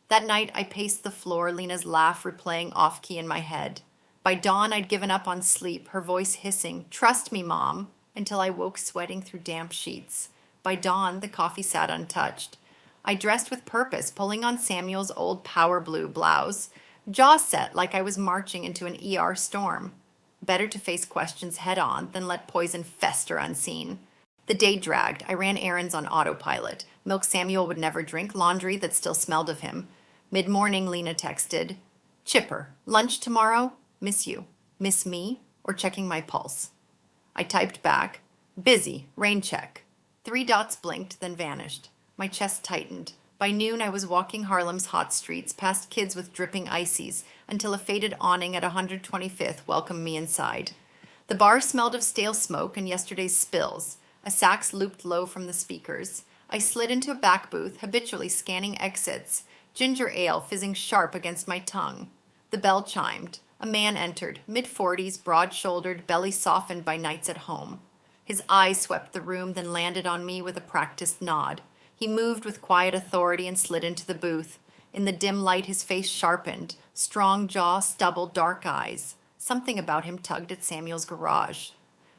S1: That night I paced the floor, Lena's laugh replaying off-key in my head. By dawn I'd given up on sleep, her voice hissing, "Trust me, Mom," until I woke sweating through damp sheets. By dawn the coffee sat untouched. I dressed with purpose, pulling on Samuel's old power blue blouse, jaw set like I was marching into an ER storm. Better to face questions head on than let poison fester unseen. The day dragged. I ran errands on autopilot. Milk Samuel would never drink, laundry that still smelled of him. Mid-morning, Lena texted, "Chipper, lunch tomorrow? Miss you. Miss me? Or checking my pulse?" I typed back, "Busy, rain check." 3 dots blinked, then vanished. My chest tightened. By noon, I was walking Harlem's hot streets, past kids with dripping ices, until a faded awning at 125th welcomed me inside. The bar smelled of stale smoke and yesterday's spills. A sax looped low from the speakers. I slid into a back booth, habitually scanning exits, ginger ale fizzing sharp against my tongue. The bell chimed. A man entered, mid-40s, broad-shouldered, belly softened by nights at home. His eyes swept the room, then landed on me with a practiced nod. He moved with quiet authority and slid into the booth. In the dim light, his face sharpened, strong jaw, stubble, dark eyes. Something about him tugged at Samuel's garage.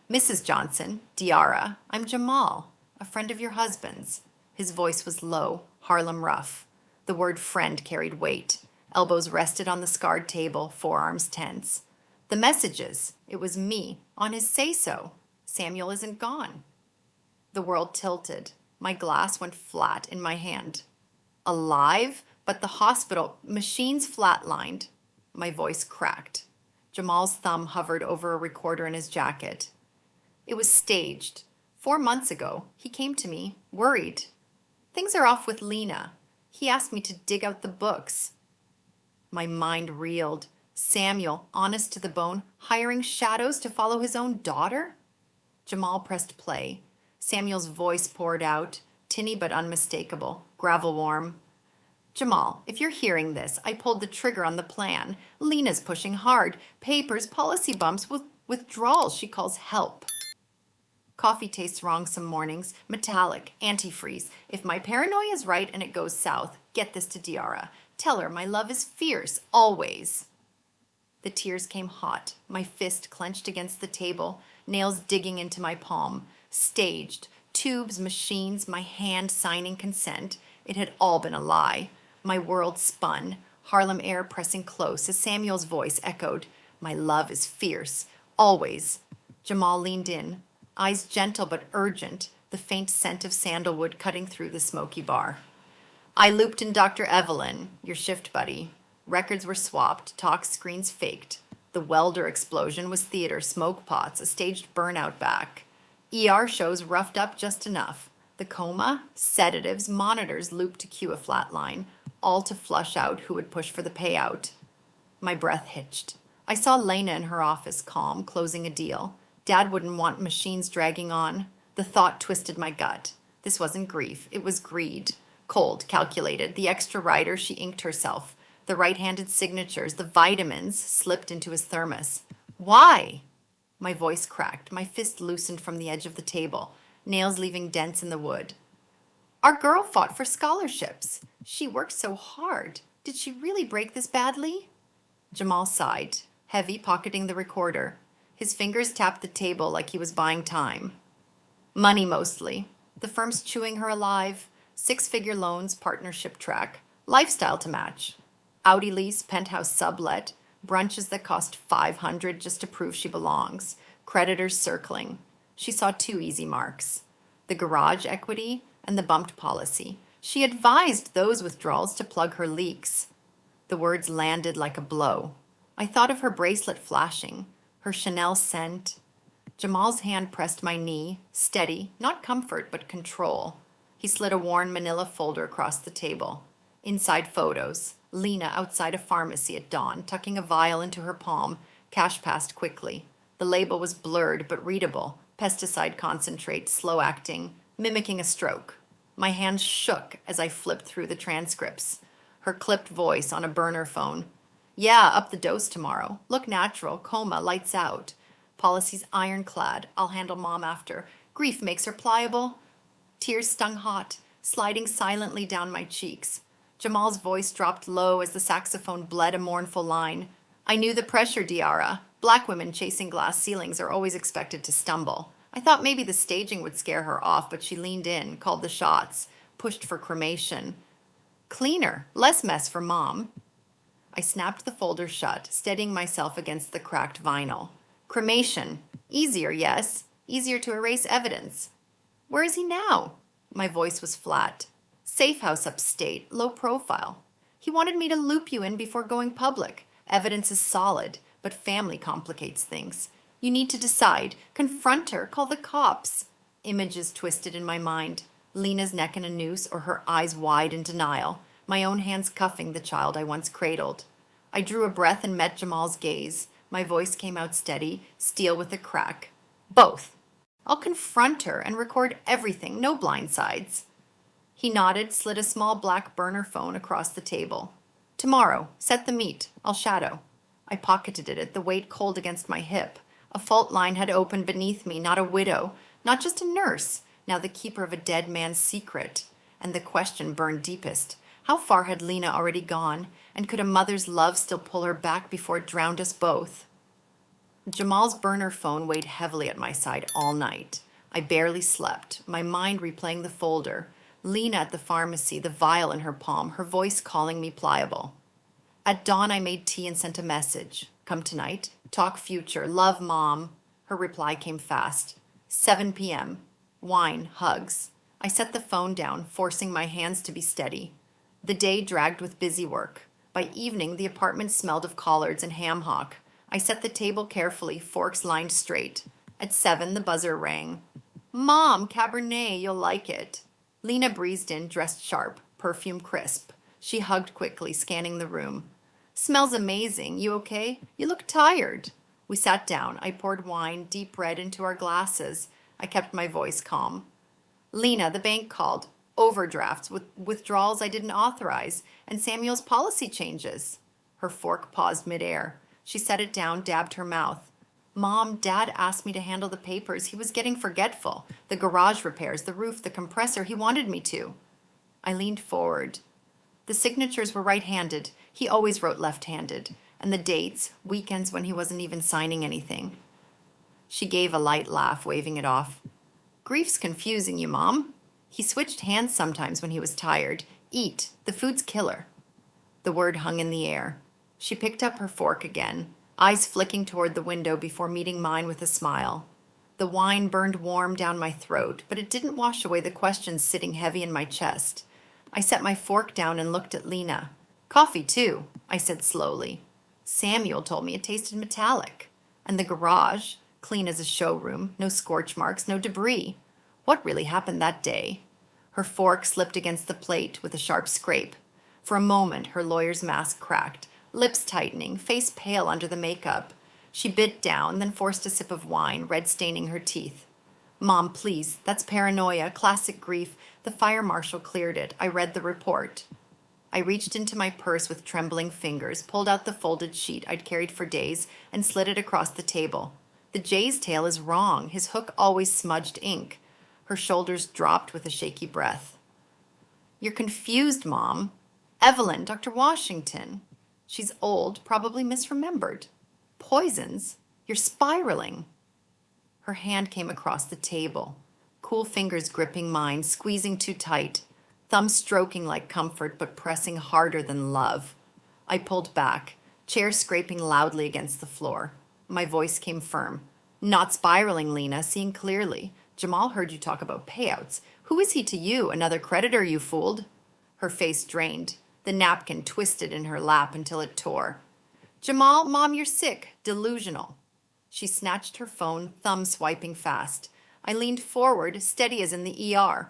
S1: "Mrs. Johnson, Diarra, I'm Jamal, a friend of your husband's." His voice was low, Harlem rough. The word friend carried weight. Elbows rested on the scarred table, forearms tense. "The messages. It was me. On his say-so. Samuel isn't gone." The world tilted. My glass went flat in my hand. Alive? But the hospital, machines flatlined. My voice cracked. Jamal's thumb hovered over a recorder in his jacket. "It was staged. 4 months ago, he came to me, worried. Things are off with Lena. He asked me to dig out the books." My mind reeled. Samuel, honest to the bone, hiring shadows to follow his own daughter? Jamal pressed play. Samuel's voice poured out, tinny but unmistakable, gravel warm. "Jamal, if you're hearing this, I pulled the trigger on the plan. Lena's pushing hard. Papers, policy bumps, withdrawals she calls help. Coffee tastes wrong some mornings, metallic, antifreeze. If my paranoia is right and it goes south, get this to Diarra. Tell her my love is fierce, always." The tears came hot, my fist clenched against the table, nails digging into my palm. Staged, tubes, machines, my hand signing consent. It had all been a lie. My world spun, Harlem air pressing close as Samuel's voice echoed, "My love is fierce, always." Jamal leaned in, eyes gentle but urgent, the faint scent of sandalwood cutting through the smoky bar. "I looped in Dr. Evelyn, your shift buddy. Records were swapped, talk screens faked. The welder explosion was theater, smoke pots, a staged burnout back. ER shows roughed up just enough. The coma, sedatives, monitors looped to cue a flatline, all to flush out who would push for the payout. My breath hitched. I saw Lena in her office, calm, closing a deal. Dad wouldn't want machines dragging on. The thought twisted my gut. This wasn't grief, it was greed. Cold, calculated, the extra rider she inked herself, the right-handed signatures, the vitamins slipped into his thermos. Why? My voice cracked, my fist loosened from the edge of the table, nails leaving dents in the wood. Our girl fought for scholarships. She worked so hard. Did she really break this badly? Jamal sighed, heavy, pocketing the recorder. His fingers tapped the table like he was buying time. Money mostly. The firm's chewing her alive. 6-figure loans, partnership track. Lifestyle to match. Audi lease, penthouse sublet. Brunches that cost $500 just to prove she belongs. Creditors circling. She saw 2 easy marks. The garage equity and the bumped policy. She advised those withdrawals to plug her leaks. The words landed like a blow. I thought of her bracelet flashing, her Chanel scent. Jamal's hand pressed my knee, steady, not comfort, but control. He slid a worn manila folder across the table. Inside photos. Lena outside a pharmacy at dawn, tucking a vial into her palm. Cash passed quickly. The label was blurred but readable. Pesticide concentrate, slow acting, mimicking a stroke. My hands shook as I flipped through the transcripts. Her clipped voice on a burner phone. Yeah, up the dose tomorrow. Look natural, coma, lights out. Policy's ironclad. I'll handle mom after. Grief makes her pliable. Tears stung hot, sliding silently down my cheeks. Jamal's voice dropped low as the saxophone bled a mournful line. I knew the pressure, Diarra. Black women chasing glass ceilings are always expected to stumble. I thought maybe the staging would scare her off, but she leaned in, called the shots, pushed for cremation. Cleaner, less mess for mom. I snapped the folder shut, steadying myself against the cracked vinyl. Cremation. Easier, yes. Easier to erase evidence. Where is he now? My voice was flat. Safe house upstate, low profile. He wanted me to loop you in before going public. Evidence is solid, but family complicates things. You need to decide. Confront her. Call the cops. Images twisted in my mind. Lena's neck in a noose or her eyes wide in denial. My own hands cuffing the child I once cradled. I drew a breath and met Jamal's gaze. My voice came out steady, steel with a crack. Both. I'll confront her and record everything, no blind sides. He nodded, slid a small black burner phone across the table. Tomorrow, set the meet. I'll shadow. I pocketed it, the weight cold against my hip. A fault line had opened beneath me, not a widow, not just a nurse, now the keeper of a dead man's secret. And the question burned deepest. How far had Lena already gone, and could a mother's love still pull her back before it drowned us both? Jamal's burner phone weighed heavily at my side all night. I barely slept, my mind replaying the folder. Lena at the pharmacy, the vial in her palm, her voice calling me pliable. At dawn, I made tea and sent a message. Come tonight. Talk future. Love, Mom. Her reply came fast. 7 p.m. Wine, hugs. I set the phone down, forcing my hands to be steady. The day dragged with busy work. By evening, the apartment smelled of collards and ham hock. I set the table carefully, forks lined straight. At 7, the buzzer rang. Mom, Cabernet, you'll like it. Lena breezed in, dressed sharp, perfume crisp. She hugged quickly, scanning the room. Smells amazing. You okay? You look tired. We sat down. I poured wine, deep red, into our glasses. I kept my voice calm. Lena, the bank called. Overdrafts with withdrawals I didn't authorize, and Samuel's policy changes. Her fork paused midair. She set it down, dabbed her mouth. Mom, Dad asked me to handle the papers. He was getting forgetful. The garage repairs, the roof, the compressor. He wanted me to. I leaned forward. The signatures were right-handed. He always wrote left-handed. And the dates, weekends when he wasn't even signing anything. She gave a light laugh, waving it off. Grief's confusing you, Mom. He switched hands sometimes when he was tired. Eat. The food's killer. The word hung in the air. She picked up her fork again, eyes flicking toward the window before meeting mine with a smile. The wine burned warm down my throat, but it didn't wash away the questions sitting heavy in my chest. I set my fork down and looked at Lena. Coffee, too, I said slowly. Samuel told me it tasted metallic. And the garage, clean as a showroom, no scorch marks, no debris. What really happened that day? Her fork slipped against the plate with a sharp scrape. For a moment, her lawyer's mask cracked, lips tightening, face pale under the makeup. She bit down, then forced a sip of wine, red staining her teeth. Mom, please, that's paranoia, classic grief. The fire marshal cleared it. I read the report. I reached into my purse with trembling fingers, pulled out the folded sheet I'd carried for days, and slid it across the table. The jay's tail is wrong. His hook always smudged ink. Her shoulders dropped with a shaky breath. You're confused, Mom. Evelyn, Dr. Washington. She's old, probably misremembered. Poisons? You're spiraling. Her hand came across the table, cool fingers gripping mine, squeezing too tight, thumb stroking like comfort but pressing harder than love. I pulled back, chair scraping loudly against the floor. My voice came firm. Not spiraling, Lena, seeing clearly. Jamal heard you talk about payouts. Who is he to you? Another creditor you fooled? Her face drained. The napkin twisted in her lap until it tore. Jamal, Mom, you're sick. Delusional. She snatched her phone, thumb swiping fast. I leaned forward, steady as in the ER.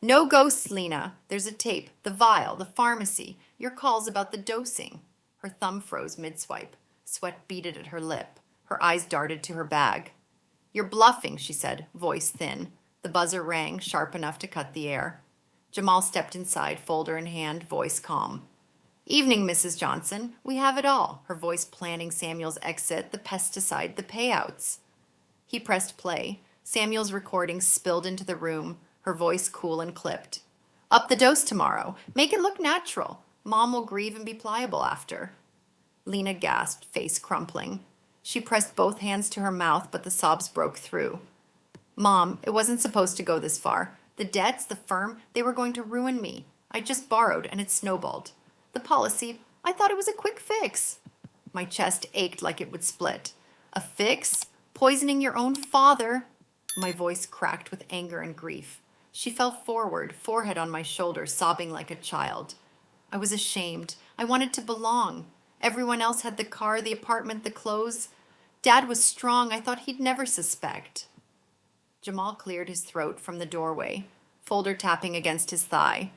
S1: No ghosts, Lena. There's a tape, the vial, the pharmacy, your calls about the dosing. Her thumb froze mid-swipe. Sweat beaded at her lip. Her eyes darted to her bag. You're bluffing, she said, voice thin. The buzzer rang, sharp enough to cut the air. Jamal stepped inside, folder in hand, voice calm. Evening, Mrs. Johnson. We have it all. Her voice planning Samuel's exit, the pesticide, the payouts. He pressed play. Samuel's recording spilled into the room, her voice cool and clipped. Up the dose tomorrow. Make it look natural. Mom will grieve and be pliable after. Lena gasped, face crumpling. She pressed both hands to her mouth, but the sobs broke through. Mom, it wasn't supposed to go this far. The debts, the firm, they were going to ruin me. I just borrowed, and it snowballed. The policy, I thought it was a quick fix. My chest ached like it would split. A fix? Poisoning your own father? My voice cracked with anger and grief. She fell forward, forehead on my shoulder, sobbing like a child. I was ashamed. I wanted to belong. Everyone else had the car, the apartment, the clothes. Dad was strong. I thought he'd never suspect. Jamal cleared his throat from the doorway, folder tapping against his thigh.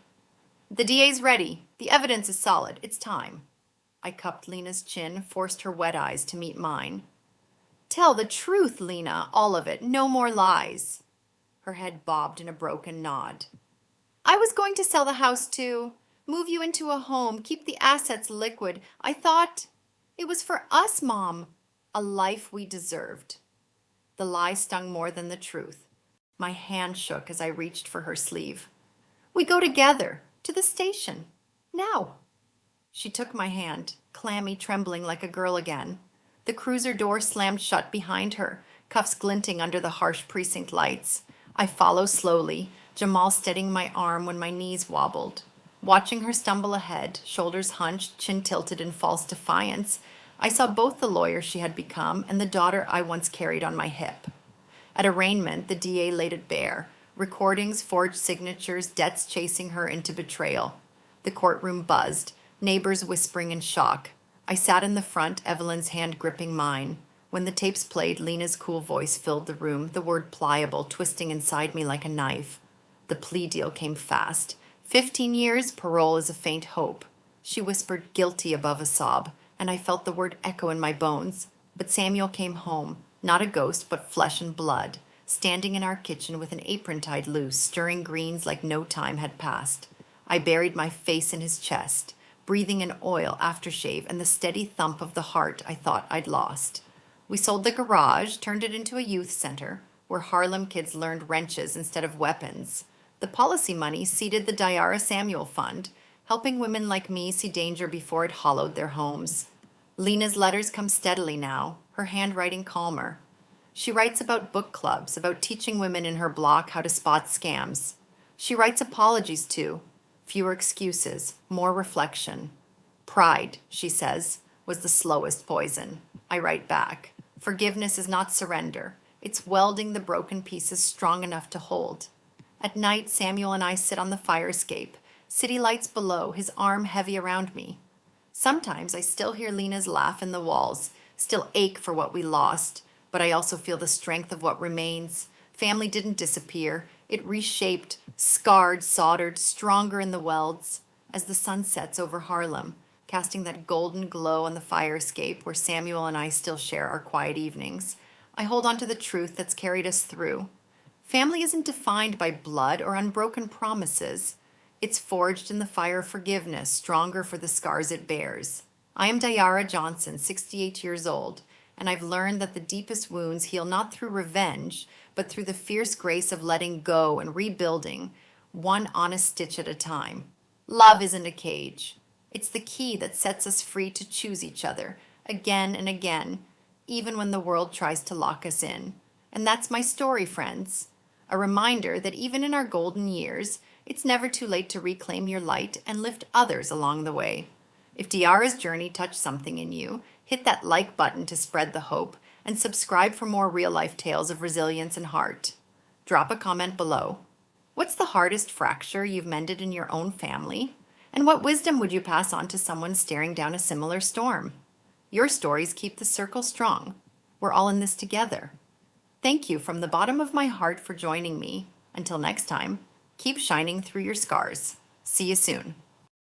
S1: The DA's ready. The evidence is solid. It's time. I cupped Lena's chin, forced her wet eyes to meet mine. Tell the truth, Lena, all of it. No more lies. Her head bobbed in a broken nod. I was going to sell the house too. Move you into a home. Keep the assets liquid. I thought it was for us, Mom. A life we deserved. The lie stung more than the truth. My hand shook as I reached for her sleeve. We go together. To the station. Now. She took my hand, clammy, trembling like a girl again. The cruiser door slammed shut behind her, cuffs glinting under the harsh precinct lights. I follow slowly, Jamal steadying my arm when my knees wobbled. Watching her stumble ahead, shoulders hunched, chin tilted in false defiance, I saw both the lawyer she had become and the daughter I once carried on my hip. At arraignment, the DA laid it bare. Recordings, forged signatures, debts chasing her into betrayal. The courtroom buzzed, neighbors whispering in shock. I sat in the front, Evelyn's hand gripping mine. When the tapes played, Lena's cool voice filled the room, the word pliable twisting inside me like a knife. The plea deal came fast. 15 years, parole is a faint hope. She whispered guilty above a sob, and I felt the word echo in my bones. But Samuel came home, not a ghost, but flesh and blood, standing in our kitchen with an apron tied loose, stirring greens like no time had passed. I buried my face in his chest, breathing in oil, aftershave, and the steady thump of the heart I thought I'd lost. We sold the garage, turned it into a youth center, where Harlem kids learned wrenches instead of weapons. The policy money seeded the Diarra Samuel Fund, helping women like me see danger before it hollowed their homes. Lena's letters come steadily now, her handwriting calmer. She writes about book clubs, about teaching women in her block how to spot scams. She writes apologies too. Fewer excuses, more reflection. Pride, she says, was the slowest poison. I write back. Forgiveness is not surrender. It's welding the broken pieces strong enough to hold. At night, Samuel and I sit on the fire escape, city lights below, his arm heavy around me. Sometimes I still hear Lena's laugh in the walls, still ache for what we lost, but I also feel the strength of what remains. Family didn't disappear. It reshaped, scarred, soldered, stronger in the welds as the sun sets over Harlem, casting that golden glow on the fire escape where Samuel and I still share our quiet evenings. I hold on to the truth that's carried us through. Family isn't defined by blood or unbroken promises. It's forged in the fire of forgiveness, stronger for the scars it bears. I am Diarra Johnson, 68 years old, and I've learned that the deepest wounds heal not through revenge, but through the fierce grace of letting go and rebuilding, one honest stitch at a time. Love isn't a cage. It's the key that sets us free to choose each other, again and again, even when the world tries to lock us in. And that's my story, friends. A reminder that even in our golden years, it's never too late to reclaim your light and lift others along the way. If Diarra's journey touched something in you, hit that like button to spread the hope and subscribe for more real-life tales of resilience and heart. Drop a comment below. What's the hardest fracture you've mended in your own family? And what wisdom would you pass on to someone staring down a similar storm? Your stories keep the circle strong. We're all in this together. Thank you from the bottom of my heart for joining me. Until next time, keep shining through your scars. See you soon.